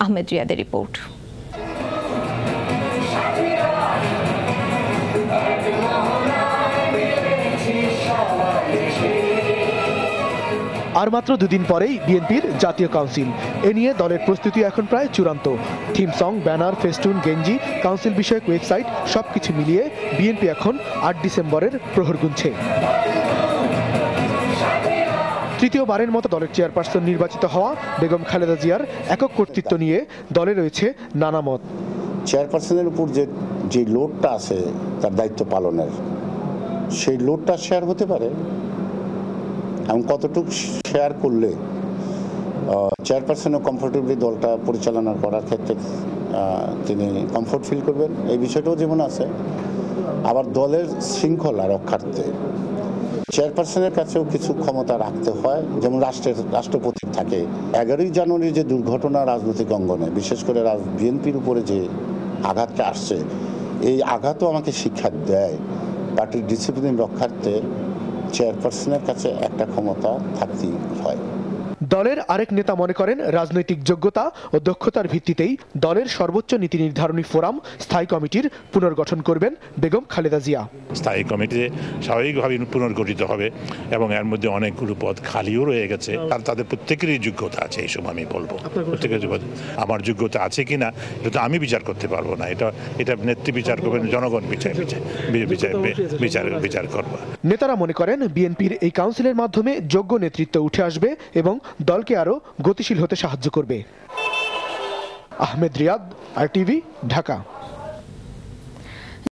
আহমেদ রিয়াদের রিপোর্ট। আর মাত্র দুদিন পরেই বিএনপির জাতীয় কাউন্সিল। এ নিয়ে দলের প্রস্তুতি এখন প্রায় চূড়ান্ত। থিম সং, ব্যানার, ফেস্টুন, গেঞ্জি, কাউন্সিল বিষয়ক ওয়েবসাইট সবকিছু মিলিয়ে বিএনপি এখন ৮ ডিসেম্বরের প্রহর গুনছে। তৃতীয়বারের মতো দলের চেয়ারপারসন নির্বাচিত হওয়া বেগম খালেদা জিয়ার একক কর্তৃত্ব নিয়ে দলে রয়েছে নানা মত। চেয়ারপারসনের উপর যে লোডটা আছে তার দায়িত্ব পালনের, সেই লোডটা শেয়ার হতে পারে। এবং কতটুকু শেয়ার করলে চেয়ারপারসনও কমফোর্টেবলি দলটা পরিচালনা করার ক্ষেত্রে তিনি কমফোর্ট ফিল করবেন, এই বিষয়টাও যেমন আছে। আবার দলের শৃঙ্খলা রক্ষার্থে চেয়ারপারসনের কাছেও কিছু ক্ষমতা রাখতে হয়, যেমন রাষ্ট্রপতির থাকে। 11ই জানুয়ারি যে দুর্ঘটনা রাজনৈতিক অঙ্গনে, বিশেষ করে বিএনপির উপরে যে আঘাতটা আসছে, এই আঘাতও আমাকে শিক্ষা দেয় পার্টির ডিসিপ্লিন রক্ষার্থে চেয়ারপারসনের কাছে একটা ক্ষমতা থাকতেই হয়। দলের আরেক নেতা মনে করেন, রাজনৈতিক যোগ্যতা ও দক্ষতার ভিত্তিতেই দলের সর্বোচ্চ নীতি নির্ধারণী ফোরাম স্থায়ী কমিটির পুনর্গঠন করবেন বেগম খালেদা জিয়া। স্থায়ী কমিটি স্বাভাবিকভাবে পুনর্গঠিত হবে এবং এর মধ্যে অনেকগুলো পদ খালিও রয়ে গেছে, আর তাদের প্রত্যেকেরই যোগ্যতা আছে। এইসব আমি বলবো প্রত্যেকের আমার যোগ্যতা আছে কিনা এটা তো আমি বিচার করতে পারবো না, এটা নেত্রী বিচার করবেন, জনগণ বিচার করবে। নেতারা মনে করেন, বিএনপির এই কাউন্সিলের মাধ্যমে যোগ্য নেতৃত্ব উঠে আসবে এবং দলকে আরো গতিশীল হতে সাহায্য করবে। আহমেদ রিয়াদ, RTV, ঢাকা।